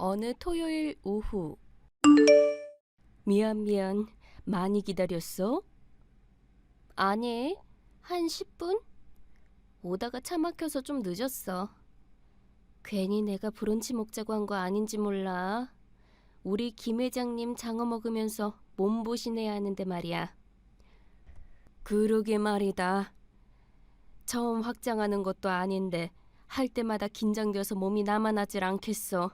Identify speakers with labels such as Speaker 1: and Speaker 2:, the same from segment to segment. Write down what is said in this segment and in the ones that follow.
Speaker 1: 어느 토요일 오후. 미안. 많이 기다렸어? 아니, 한 10분? 오다가 차 막혀서 좀 늦었어. 괜히 내가 브런치 먹자고 한 거 아닌지 몰라. 우리 김 회장님 장어 먹으면서 몸보신해야 하는데 말이야. 그러게 말이다. 처음 확장하는 것도 아닌데 할 때마다 긴장돼서 몸이 남아나질 않겠어.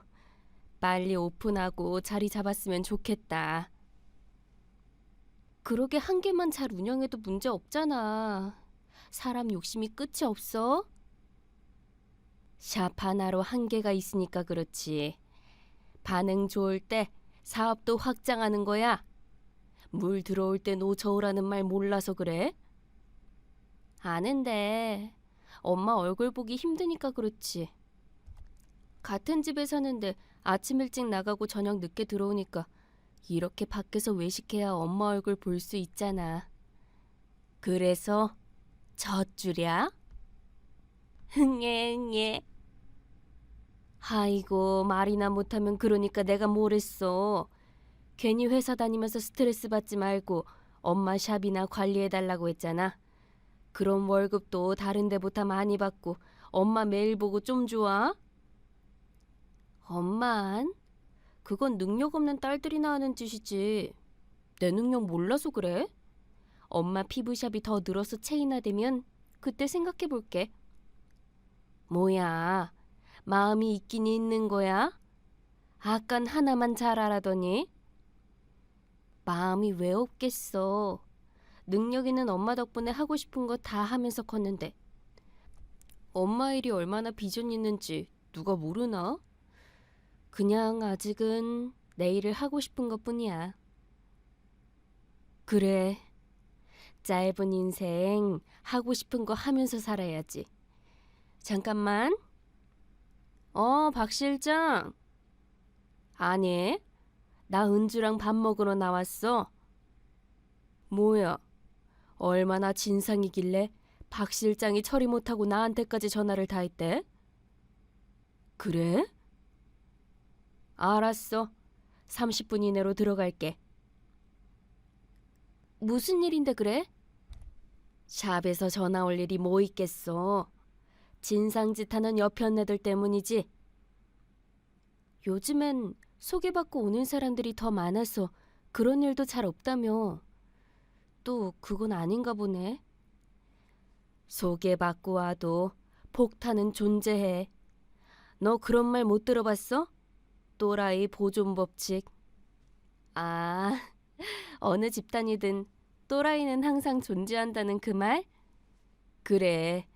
Speaker 1: 빨리 오픈하고 자리 잡았으면 좋겠다. 그러게 한 개만 잘 운영해도 문제 없잖아. 사람 욕심이 끝이 없어? 샵 하나로 한계가 있으니까 그렇지. 반응 좋을 때 사업도 확장하는 거야. 물 들어올 때 노저우라는 말 몰라서 그래? 아는데 엄마 얼굴 보기 힘드니까 그렇지. 같은 집에 사는데 아침 일찍 나가고 저녁 늦게 들어오니까 이렇게 밖에서 외식해야 엄마 얼굴 볼 수 있잖아. 그래서 젖줄이야? 흥해. 아이고, 말이나 못하면 그러니까 내가 뭘 했어. 괜히 회사 다니면서 스트레스 받지 말고 엄마 샵이나 관리해달라고 했잖아. 그럼 월급도 다른 데보다 많이 받고 엄마 매일 보고 좀 좋아? 엄만? 그건 능력 없는 딸들이나 하는 짓이지. 내 능력 몰라서 그래? 엄마 피부샵이 더 늘어서 체인화되면 그때 생각해볼게. 뭐야, 마음이 있긴 있는 거야? 아깐 하나만 잘 알아더니. 마음이 왜 없겠어. 능력 있는 엄마 덕분에 하고 싶은 거 다 하면서 컸는데. 엄마 일이 얼마나 비전 있는지 누가 모르나? 그냥 아직은 내 일을 하고 싶은 것뿐이야. 그래, 짧은 인생 하고 싶은 거 하면서 살아야지. 잠깐만. 박 실장. 아니, 나 은주랑 밥 먹으러 나왔어. 뭐야, 얼마나 진상이길래 박 실장이 처리 못하고 나한테까지 전화를 다 했대? 그래? 알았어. 30분 이내로 들어갈게. 무슨 일인데 그래? 샵에서 전화 올 일이 뭐 있겠어. 진상짓 하는 여편 애들 때문이지. 요즘엔 소개받고 오는 사람들이 더 많아서 그런 일도 잘 없다며. 또 그건 아닌가 보네. 소개받고 와도 폭탄은 존재해. 너 그런 말 못 들어봤어? 또라이 보존 법칙. 아, 어느 집단이든 또라이는 항상 존재한다는 그 말? 그래.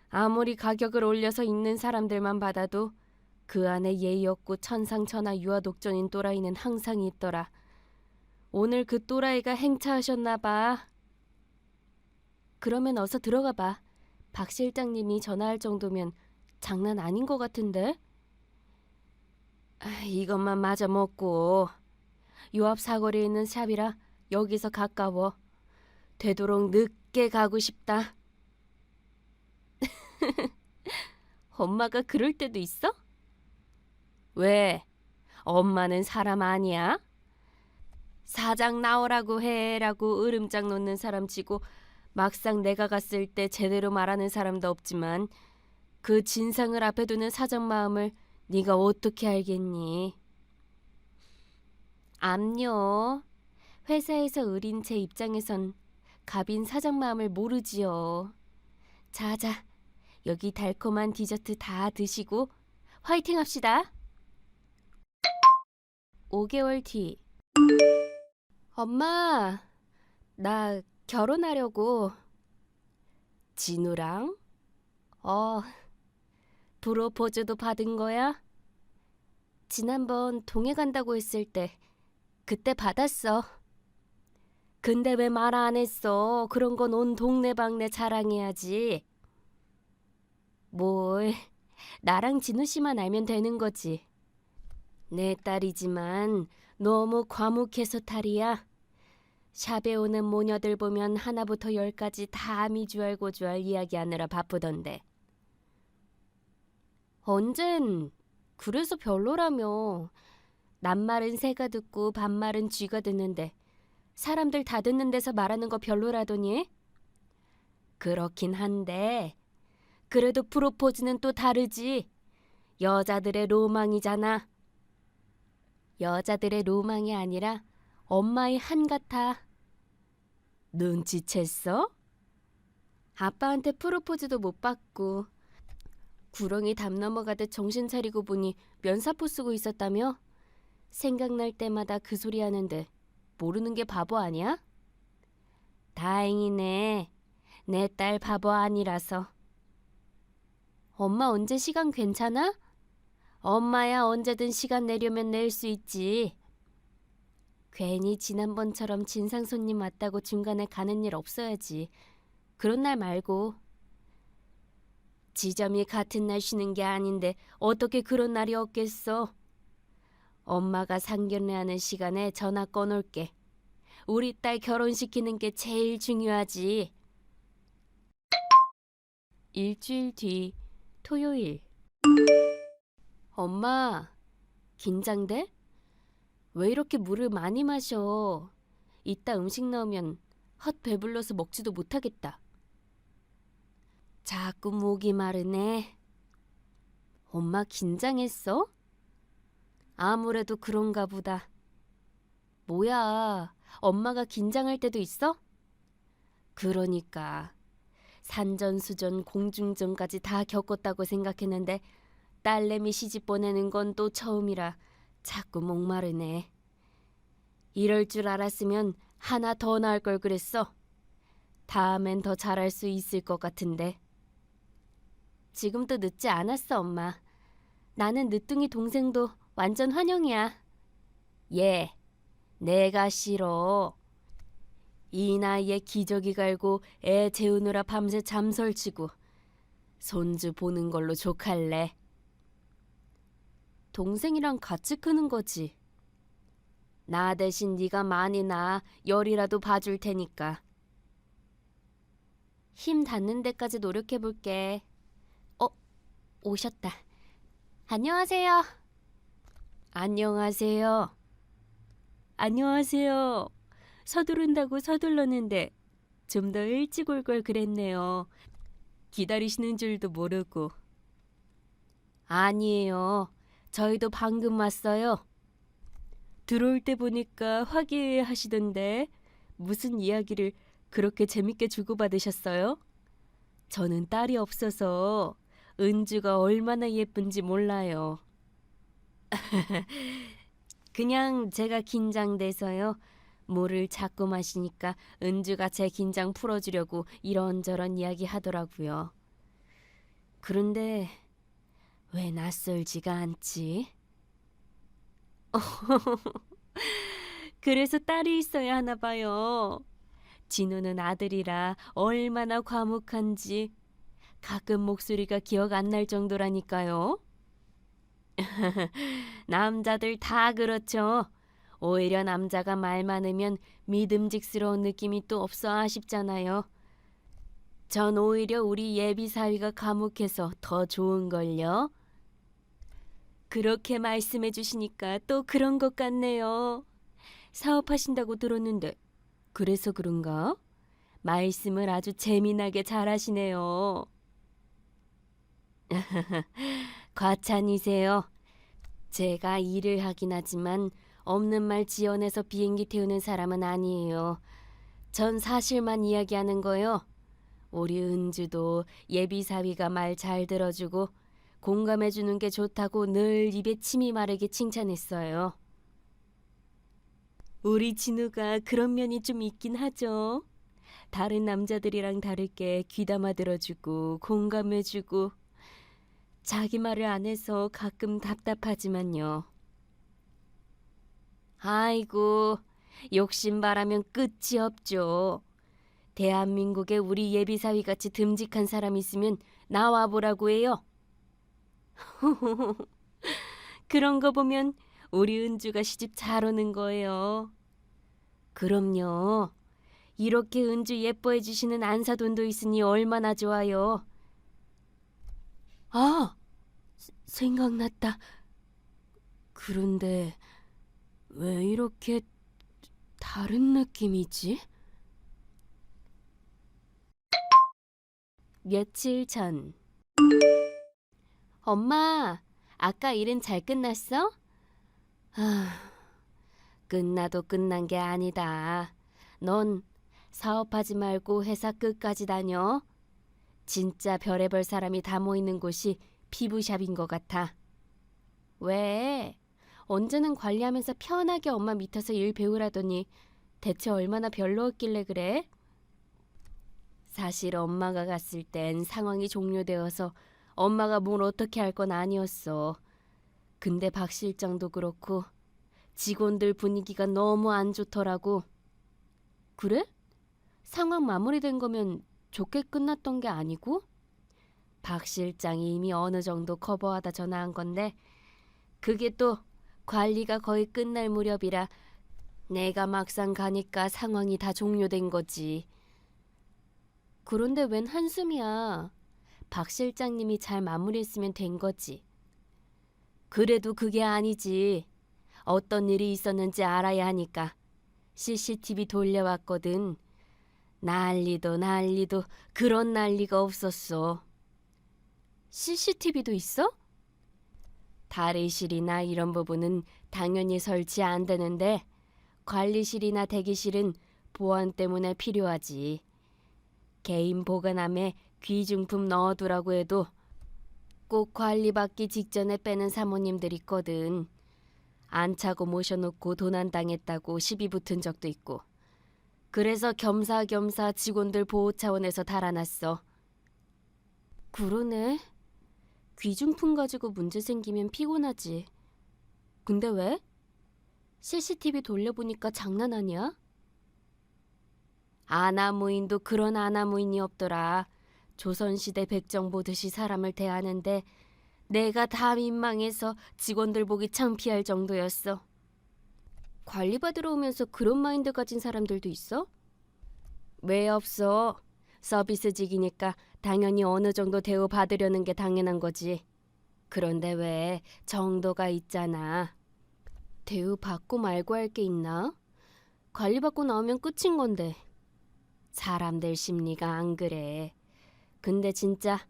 Speaker 1: 아무리 가격을 올려서 있는 사람들만 받아도 그 안에 예의 없고 천상천하 유아독존인 또라이는 항상 있더라. 오늘 그 또라이가 행차하셨나 봐. 그러면 어서 들어가 봐. 박 실장님이 전화할 정도면 장난 아닌 것 같은데? 이것만 마저 먹고. 요 앞 사거리에 있는 샵이라 여기서 가까워. 되도록 늦게 가고 싶다. 엄마가 그럴 때도 있어? 왜? 엄마는 사람 아니야? 사장 나오라고 해라고 으름장 놓는 사람 치고 막상 내가 갔을 때 제대로 말하는 사람도 없지만 그 진상을 앞에 두는 사장 마음을 네가 어떻게 알겠니? 암요. 회사에서 을인 제 입장에선 갑인 사장 마음을 모르지요. 자자, 여기 달콤한 디저트 다 드시고 화이팅 합시다. 5개월 뒤. 엄마, 나 결혼하려고. 진우랑? 어, 프로포즈도 받은 거야? 지난번 동해 간다고 했을 때 그때 받았어. 근데 왜 말 안 했어? 그런 건 온 동네방네 자랑해야지. 뭘, 나랑 진우 씨만 알면 되는 거지. 내 딸이지만 너무 과묵해서 탈이야. 샵에 오는 모녀들 보면 하나부터 열까지 다 미주알 고주알 이야기하느라 바쁘던데. 언젠 그래서 별로라며. 낱말은 새가 듣고 반말은 쥐가 듣는데 사람들 다 듣는 데서 말하는 거 별로라더니? 그렇긴 한데 그래도 프로포즈는 또 다르지. 여자들의 로망이잖아. 여자들의 로망이 아니라 엄마의 한 같아. 눈치챘어? 아빠한테 프로포즈도 못 받고 구렁이 담 넘어가듯 정신 차리고 보니 면사포 쓰고 있었다며? 생각날 때마다 그 소리 하는데 모르는 게 바보 아니야? 다행이네. 내 딸 바보 아니라서. 엄마 언제 시간 괜찮아? 엄마야 언제든 시간 내려면 낼 수 있지. 괜히 지난번처럼 진상 손님 왔다고 중간에 가는 일 없어야지. 그런 날 말고. 지점이 같은 날 쉬는 게 아닌데 어떻게 그런 날이 없겠어. 엄마가 상견례하는 시간에 전화 꺼놓을게. 우리 딸 결혼시키는 게 제일 중요하지. 일주일 뒤 토요일. 엄마, 긴장돼? 왜 이렇게 물을 많이 마셔? 이따 음식 나오면 헛 배불러서 먹지도 못하겠다. 자꾸 목이 마르네. 엄마 긴장했어? 아무래도 그런가 보다. 뭐야, 엄마가 긴장할 때도 있어? 그러니까 산전수전 공중전까지 다 겪었다고 생각했는데 딸내미 시집 보내는 건 또 처음이라 자꾸 목마르네. 이럴 줄 알았으면 하나 더 낳을 걸 그랬어. 다음엔 더 잘할 수 있을 것 같은데. 지금도 늦지 않았어, 엄마. 나는 늦둥이 동생도 완전 환영이야. 얘, 내가 싫어. 이 나이에 기저귀 갈고 애 재우느라 밤새 잠설치고 손주 보는 걸로 족할래. 동생이랑 같이 크는 거지. 나 대신 네가 많이 낳아 열이라도 봐줄 테니까. 힘 닿는 데까지 노력해볼게. 오셨다. 안녕하세요. 안녕하세요. 안녕하세요. 서두른다고 서둘렀는데 좀 더 일찍 올 걸 그랬네요. 기다리시는 줄도 모르고. 아니에요. 저희도 방금 왔어요. 들어올 때 보니까 화기애애하시던데 무슨 이야기를 그렇게 재밌게 주고받으셨어요? 저는 딸이 없어서 은주가 얼마나 예쁜지 몰라요. 그냥 제가 긴장돼서요. 물을 자꾸 마시니까 은주가 제 긴장 풀어주려고 이런저런 이야기 하더라고요. 그런데 왜 낯설지가 않지? 그래서 딸이 있어야 하나 봐요. 진우는 아들이라 얼마나 과묵한지 가끔 목소리가 기억 안 날 정도라니까요. 남자들 다 그렇죠. 오히려 남자가 말 많으면 믿음직스러운 느낌이 또 없어 아쉽잖아요. 전 오히려 우리 예비 사위가 과묵해서 더 좋은걸요. 그렇게 말씀해 주시니까 또 그런 것 같네요. 사업하신다고 들었는데 그래서 그런가? 말씀을 아주 재미나게 잘하시네요. 과찬이세요. 제가 일을 하긴 하지만 없는 말 지어내서 비행기 태우는 사람은 아니에요. 전 사실만 이야기하는 거요. 우리 은주도 예비 사위가 말 잘 들어주고 공감해주는 게 좋다고 늘 입에 침이 마르게 칭찬했어요. 우리 진우가 그런 면이 좀 있긴 하죠. 다른 남자들이랑 다르게 귀담아 들어주고 공감해주고 자기 말을 안 해서 가끔 답답하지만요. 아이고, 욕심바라면 끝이 없죠. 대한민국에 우리 예비사위같이 듬직한 사람 있으면 나와보라고 해요. 그런 거 보면 우리 은주가 시집 잘 오는 거예요. 그럼요. 이렇게 은주 예뻐해 주시는 안사돈도 있으니 얼마나 좋아요. 아, 생각났다. 그런데 왜 이렇게 다른 느낌이지? 며칠 전. 엄마, 아까 일은 잘 끝났어? 아, 끝나도 끝난 게 아니다. 넌 사업하지 말고 회사 끝까지 다녀. 진짜 별의별 사람이 다 모이는 곳이 피부샵인 것 같아. 왜? 언제는 관리하면서 편하게 엄마 밑에서 일 배우라더니 대체 얼마나 별로였길래 그래? 사실 엄마가 갔을 땐 상황이 종료되어서 엄마가 뭘 어떻게 할 건 아니었어. 근데 박 실장도 그렇고 직원들 분위기가 너무 안 좋더라고. 그래? 상황 마무리된 거면 좋게 끝났던 게 아니고? 박 실장이 이미 어느 정도 커버하다 전화한 건데 그게 또 관리가 거의 끝날 무렵이라 내가 막상 가니까 상황이 다 종료된 거지. 그런데 웬 한숨이야. 박 실장님이 잘 마무리했으면 된 거지. 그래도 그게 아니지. 어떤 일이 있었는지 알아야 하니까 CCTV 돌려왔거든. 난리도 난리도 그런 난리가 없었어. CCTV도 있어? 탈의실이나 이런 부분은 당연히 설치 안 되는데 관리실이나 대기실은 보안 때문에 필요하지. 개인 보관함에 귀중품 넣어두라고 해도 꼭 관리받기 직전에 빼는 사모님들 있거든. 안 차고 모셔놓고 도난 당했다고 시비 붙은 적도 있고. 그래서 겸사겸사 직원들 보호 차원에서 달아났어. 그러네. 귀중품 가지고 문제 생기면 피곤하지. 근데 왜? CCTV 돌려보니까 장난 아니야? 아나무인도 그런 아나무인이 없더라. 조선시대 백정 보듯이 사람을 대하는데 내가 다 민망해서 직원들 보기 창피할 정도였어. 관리받으러 오면서 그런 마인드 가진 사람들도 있어? 왜 없어? 서비스직이니까 당연히 어느 정도 대우받으려는 게 당연한 거지. 그런데 왜 정도가 있잖아. 대우받고 말고 할 게 있나? 관리받고 나오면 끝인 건데. 사람들 심리가 안 그래. 근데 진짜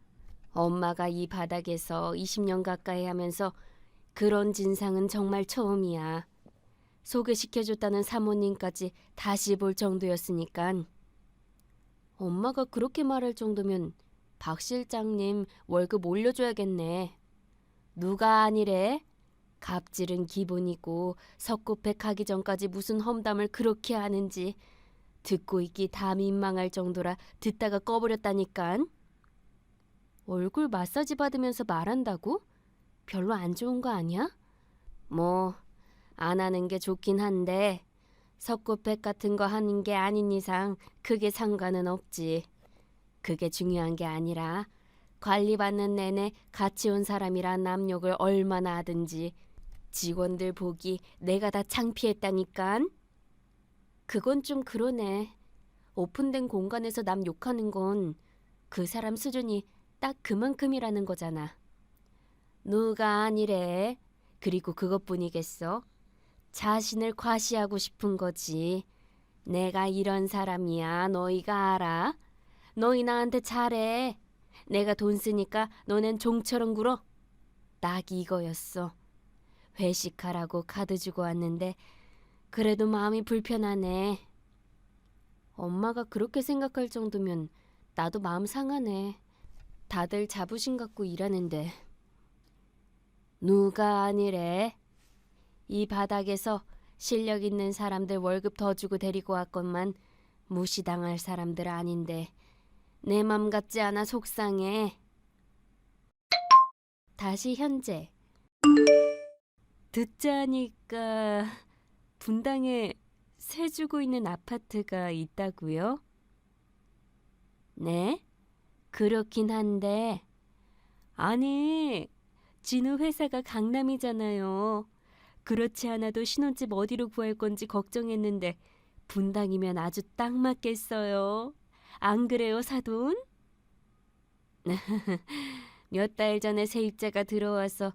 Speaker 1: 엄마가 이 바닥에서 20년 가까이 하면서 그런 진상은 정말 처음이야. 소개시켜줬다는 사모님까지 다시 볼 정도였으니깐. 엄마가 그렇게 말할 정도면 박 실장님 월급 올려줘야겠네. 누가 아니래? 갑질은 기본이고 석고백 하기 전까지 무슨 험담을 그렇게 하는지 듣고 있기 다 민망할 정도라 듣다가 꺼버렸다니깐. 얼굴 마사지 받으면서 말한다고? 별로 안 좋은 거 아니야? 뭐 안 하는 게 좋긴 한데 석고백 같은 거 하는 게 아닌 이상 크게 상관은 없지. 그게 중요한 게 아니라 관리받는 내내 같이 온 사람이라 남욕을 얼마나 하든지 직원들 보기 내가 다 창피했다니깐. 그건 좀 그러네. 오픈된 공간에서 남 욕하는 건 그 사람 수준이 딱 그만큼이라는 거잖아. 누가 아니래. 그리고 그것뿐이겠어. 자신을 과시하고 싶은 거지. 내가 이런 사람이야. 너희가 알아? 너희 나한테 잘해. 내가 돈 쓰니까 너넨 종처럼 굴어. 딱 이거였어. 회식하라고 카드 주고 왔는데 그래도 마음이 불편하네. 엄마가 그렇게 생각할 정도면 나도 마음 상하네. 다들 자부심 갖고 일하는데. 누가 아니래. 이 바닥에서 실력 있는 사람들 월급 더 주고 데리고 왔건만 무시당할 사람들 아닌데 내 맘 같지 않아 속상해. 다시 현재. 듣자니까 분당에 세 주고 있는 아파트가 있다고요? 네? 그렇긴 한데 아니 진우 회사가 강남이잖아요. 그렇지 않아도 신혼집 어디로 구할 건지 걱정했는데 분당이면 아주 딱 맞겠어요. 안 그래요, 사돈? 몇 달 전에 세입자가 들어와서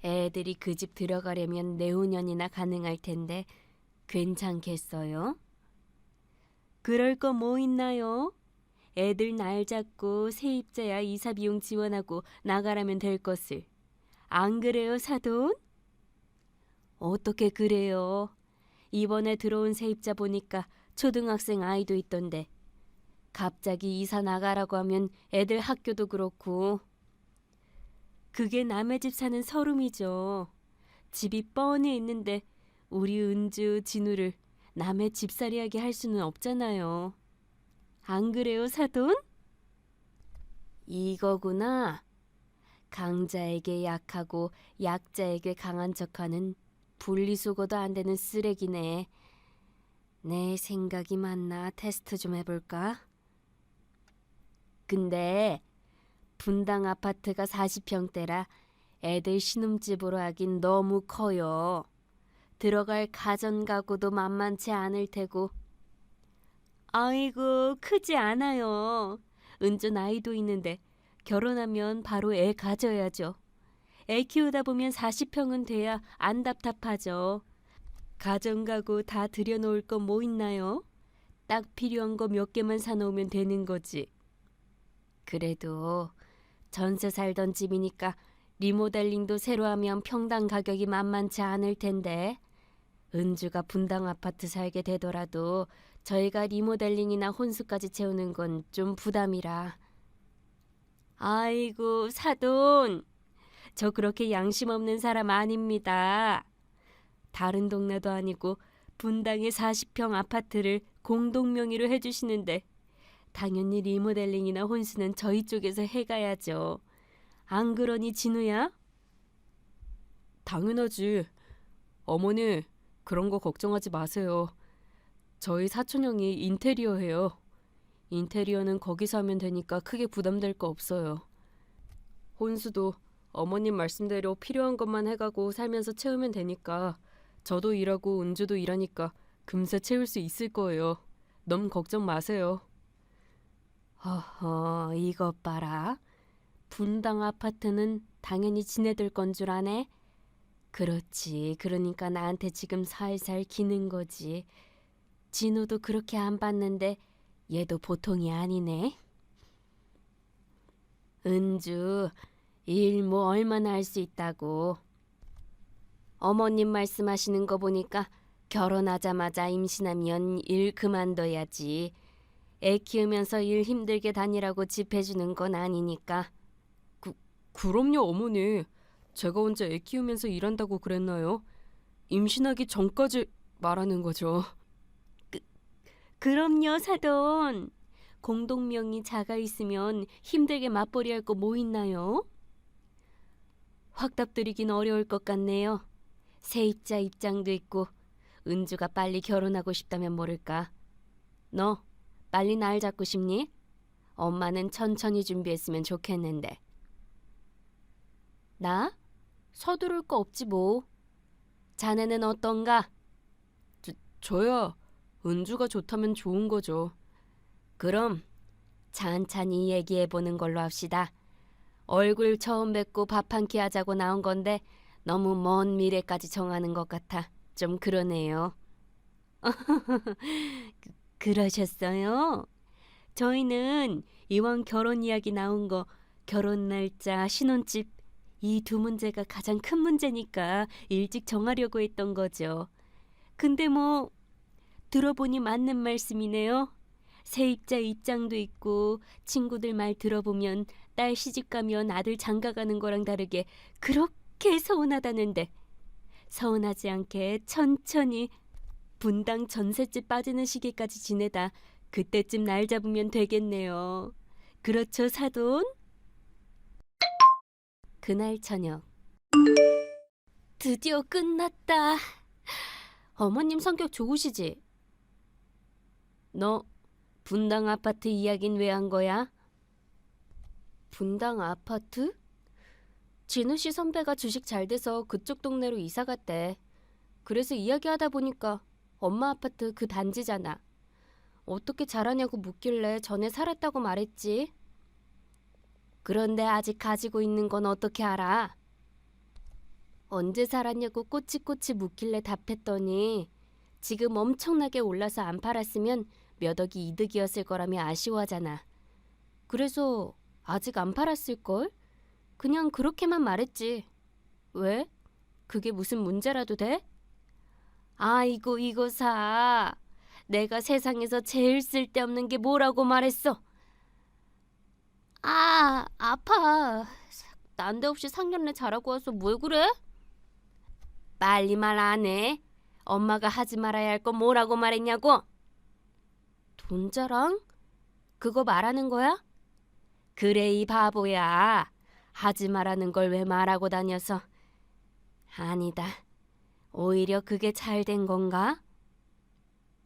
Speaker 1: 애들이 그 집 들어가려면 내후년이나 가능할 텐데 괜찮겠어요? 그럴 거 뭐 있나요? 애들 날 잡고 세입자야 이사 비용 지원하고 나가라면 될 것을. 안 그래요, 사돈? 어떻게 그래요? 이번에 들어온 세입자 보니까 초등학생 아이도 있던데 갑자기 이사 나가라고 하면 애들 학교도 그렇고. 그게 남의 집 사는 서름이죠. 집이 뻔히 있는데 우리 은주, 진우를 남의 집살이하게 할 수는 없잖아요. 안 그래요, 사돈? 이거구나. 강자에게 약하고 약자에게 강한 척하는 분리수거도 안 되는 쓰레기네. 내 생각이 맞나 테스트 좀 해볼까? 근데 분당 아파트가 40평대라 애들 신혼집으로 하긴 너무 커요. 들어갈 가전가구도 만만치 않을 테고. 아이고, 크지 않아요. 은주 나이도 있는데 결혼하면 바로 애 가져야죠. 애 키우다 보면 40평은 돼야 안 답답하죠. 가전가구 다 들여놓을 거 뭐 있나요? 딱 필요한 거 몇 개만 사놓으면 되는 거지. 그래도 전세 살던 집이니까 리모델링도 새로 하면 평당 가격이 만만치 않을 텐데 은주가 분당 아파트 살게 되더라도 저희가 리모델링이나 혼수까지 채우는 건 좀 부담이라. 아이고, 사돈. 저 그렇게 양심 없는 사람 아닙니다. 다른 동네도 아니고 분당의 40평 아파트를 공동 명의로 해주시는데 당연히 리모델링이나 혼수는 저희 쪽에서 해가야죠. 안 그러니 진우야? 당연하지. 어머니, 그런 거 걱정하지 마세요. 저희 사촌형이 인테리어 해요. 인테리어는 거기서 하면 되니까 크게 부담될 거 없어요. 혼수도 어머님 말씀대로 필요한 것만 해가고 살면서 채우면 되니까 저도 일하고 은주도 일하니까 금세 채울 수 있을 거예요. 너무 걱정 마세요. 허허, 이것 봐라. 분당 아파트는 당연히 지네들 건 줄 아네? 그렇지. 그러니까 나한테 지금 살살 기는 거지. 진우도 그렇게 안 봤는데 얘도 보통이 아니네. 은주, 일 뭐 얼마나 할 수 있다고. 어머님 말씀하시는 거 보니까 결혼하자마자 임신하면 일 그만둬야지. 애 키우면서 일 힘들게 다니라고 집 해주는 건 아니니까. 그럼요, 어머니. 제가 언제 애 키우면서 일한다고 그랬나요? 임신하기 전까지 말하는 거죠. 그럼요, 사돈. 공동명의 자가 있으면 힘들게 맞벌이 할 거 뭐 있나요? 확답드리긴 어려울 것 같네요. 세입자 입장도 있고 은주가 빨리 결혼하고 싶다면 모를까. 너 빨리 날 잡고 싶니? 엄마는 천천히 준비했으면 좋겠는데. 나? 서두를 거 없지 뭐. 자네는 어떤가? 저야 은주가 좋다면 좋은 거죠. 그럼 찬찬히 얘기해보는 걸로 합시다. 얼굴 처음 뵙고 밥 한 끼 하자고 나온 건데 너무 먼 미래까지 정하는 것 같아 좀 그러네요. 그러셨어요? 저희는 이왕 결혼 이야기 나온 거 결혼 날짜, 신혼집 이 두 문제가 가장 큰 문제니까 일찍 정하려고 했던 거죠. 근데 뭐 들어보니 맞는 말씀이네요. 세입자 입장도 있고 친구들 말 들어보면 딸 시집 가면 아들 장가 가는 거랑 다르게 그렇게 서운하다는데 서운하지 않게 천천히 분당 전셋집 빠지는 시기까지 지내다 그때쯤 날 잡으면 되겠네요. 그렇죠, 사돈? 그날 저녁 드디어 끝났다. 어머님 성격 좋으시지? 너 분당 아파트 이야긴 왜 한 거야? 분당 아파트? 진우 씨 선배가 주식 잘 돼서 그쪽 동네로 이사 갔대. 그래서 이야기하다 보니까 엄마 아파트 그 단지잖아. 어떻게 잘하냐고 묻길래 전에 살았다고 말했지. 그런데 아직 가지고 있는 건 어떻게 알아? 언제 살았냐고 꼬치꼬치 묻길래 답했더니 지금 엄청나게 올라서 안 팔았으면 몇 억이 이득이었을 거라며 아쉬워하잖아. 그래서 아직 안 팔았을걸? 그냥 그렇게만 말했지. 왜? 그게 무슨 문제라도 돼? 아이고 이거 사. 내가 세상에서 제일 쓸데없는 게 뭐라고 말했어? 아, 아파. 난데없이 상견례 잘하고 와서 왜 그래? 빨리 말 안 해. 엄마가 하지 말아야 할 거 뭐라고 말했냐고? 돈 자랑? 그거 말하는 거야? 그래 이 바보야. 하지 말라는 걸 왜 말하고 다녀서. 아니다. 오히려 그게 잘 된 건가?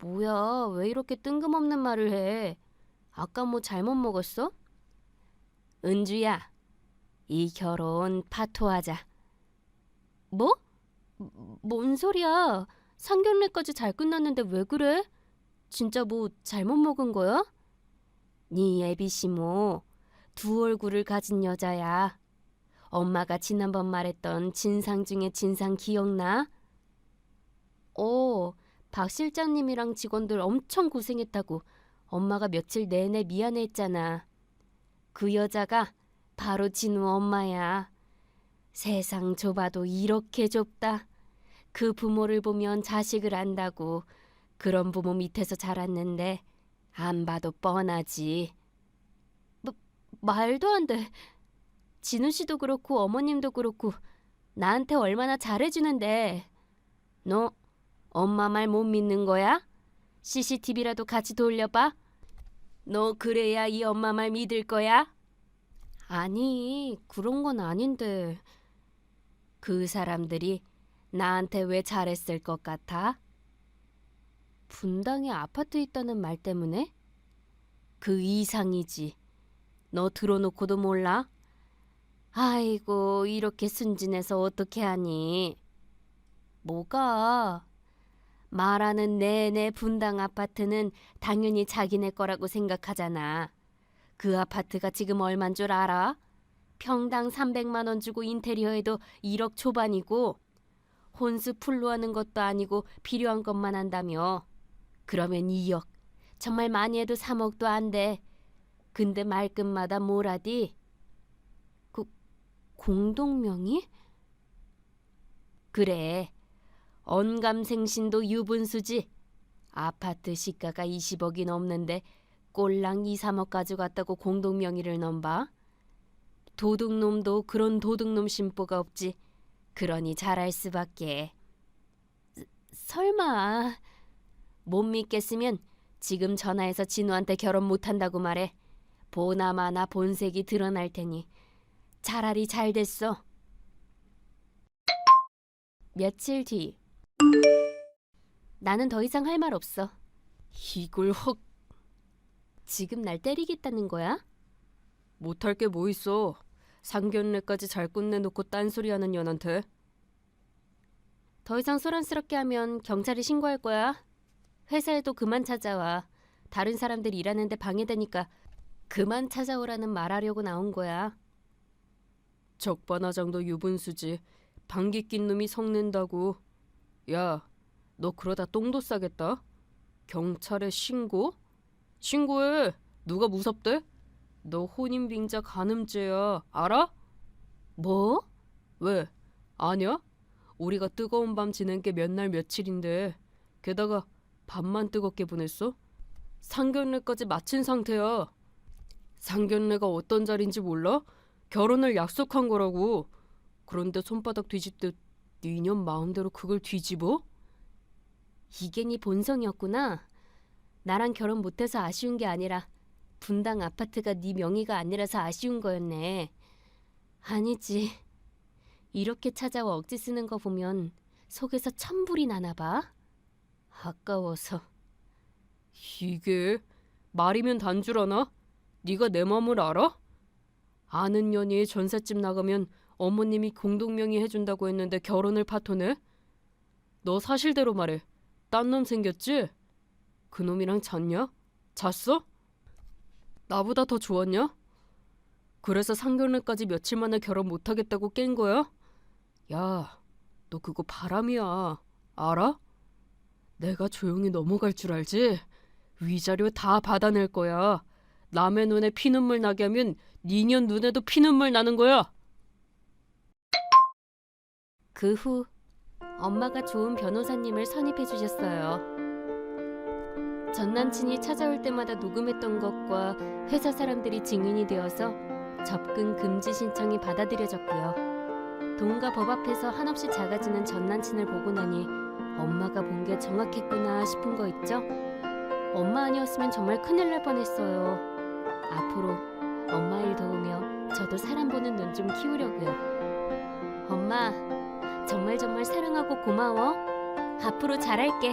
Speaker 1: 뭐야, 왜 이렇게 뜬금없는 말을 해? 아까 뭐 잘못 먹었어? 은주야, 이 결혼 파토하자. 뭐? 뭔 소리야? 상견례까지 잘 끝났는데 왜 그래? 진짜 뭐 잘못 먹은 거야? 네 애비시모, 두 얼굴을 가진 여자야. 엄마가 지난번 말했던 진상 중에 진상 기억나? 박 실장님이랑 직원들 엄청 고생했다고 엄마가 며칠 내내 미안해했잖아. 그 여자가 바로 진우 엄마야. 세상 좁아도 이렇게 좁다. 그 부모를 보면 자식을 안다고. 그런 부모 밑에서 자랐는데 안 봐도 뻔하지. 말도 안 돼. 진우 씨도 그렇고 어머님도 그렇고 나한테 얼마나 잘해주는데. 너 엄마 말 못 믿는 거야? CCTV라도 같이 돌려봐. 너 그래야 이 엄마 말 믿을 거야? 아니, 그런 건 아닌데. 그 사람들이 나한테 왜 잘했을 것 같아? 분당에 아파트 있다는 말 때문에? 그 이상이지. 너 들어놓고도 몰라? 아이고, 이렇게 순진해서 어떻게 하니? 뭐가? 말하는 내내 분당 아파트는 당연히 자기네 거라고 생각하잖아. 그 아파트가 지금 얼만 줄 알아? 평당 300만 원 주고 인테리어에도 1억 초반이고 혼수 풀로 하는 것도 아니고 필요한 것만 한다며. 그러면 2억. 정말 많이 해도 3억도 안 돼. 근데 말끝마다 뭐라디? 공동명의? 그래. 언감생신도 유분수지. 아파트 시가가 20억이 넘는데 꼴랑 2, 3억 가져갔다고 공동명의를 넘봐. 도둑놈도 그런 도둑놈 심보가 없지. 그러니 잘할 수밖에. 설마. 못 믿겠으면 지금 전화해서 진우한테 결혼 못한다고 말해. 보나마나 본색이 드러날 테니. 차라리 잘 됐어. 며칠 뒤. 나는 더 이상 할 말 없어. 이걸 헉. 지금 날 때리겠다는 거야? 못할 게 뭐 있어. 상견례까지 잘 끝내놓고 딴소리하는 년한테. 더 이상 소란스럽게 하면 경찰에 신고할 거야. 회사에도 그만 찾아와. 다른 사람들이 일하는데 방해되니까 그만 찾아오라는 말하려고 나온 거야. 적반하장도 유분수지. 방귀 낀 놈이 속는다고. 야, 너 그러다 똥도 싸겠다. 경찰에 신고? 신고해. 누가 무섭대? 너 혼인빙자 간음죄야. 알아? 뭐? 왜? 아냐? 우리가 뜨거운 밤 지낸 게 몇 날 며칠인데 게다가 밤만 뜨겁게 보냈어? 상견례까지 마친 상태야. 상견례가 어떤 자리인지 몰라? 결혼을 약속한 거라고. 그런데 손바닥 뒤집듯 니년 마음대로 그걸 뒤집어? 이게 네 본성이었구나. 나랑 결혼 못해서 아쉬운 게 아니라 분당 아파트가 네 명의가 아니라서 아쉬운 거였네. 아니지. 이렇게 찾아와 억지 쓰는 거 보면 속에서 천불이 나나 봐. 아까워서. 이게 말이면 단줄하나? 네가 내 맘을 알아? 아는 년이 전셋집 나가면 어머님이 공동명의 해준다고 했는데 결혼을 파토내? 너 사실대로 말해. 딴 놈 생겼지? 그놈이랑 잤냐? 잤어? 나보다 더 좋았냐? 그래서 상견례까지 며칠 만에 결혼 못하겠다고 깬 거야? 야,
Speaker 2: 너 그거 바람이야. 알아? 내가 조용히 넘어갈 줄 알지? 위자료 다 받아낼 거야. 남의 눈에 피눈물 나게 하면 니년 눈에도 피눈물 나는 거야.
Speaker 1: 그 후 엄마가 좋은 변호사님을 선임해 주셨어요. 전 남친이 찾아올 때마다 녹음했던 것과 회사 사람들이 증인이 되어서 접근 금지 신청이 받아들여졌고요. 돈과 법 앞에서 한없이 작아지는 전 남친을 보고 나니 엄마가 본 게 정확했구나 싶은 거 있죠? 엄마 아니었으면 정말 큰일 날 뻔했어요. 앞으로 엄마 일 도우며 저도 사람 보는 눈 좀 키우려고요. 엄마, 정말 사랑하고 고마워. 앞으로 잘할게.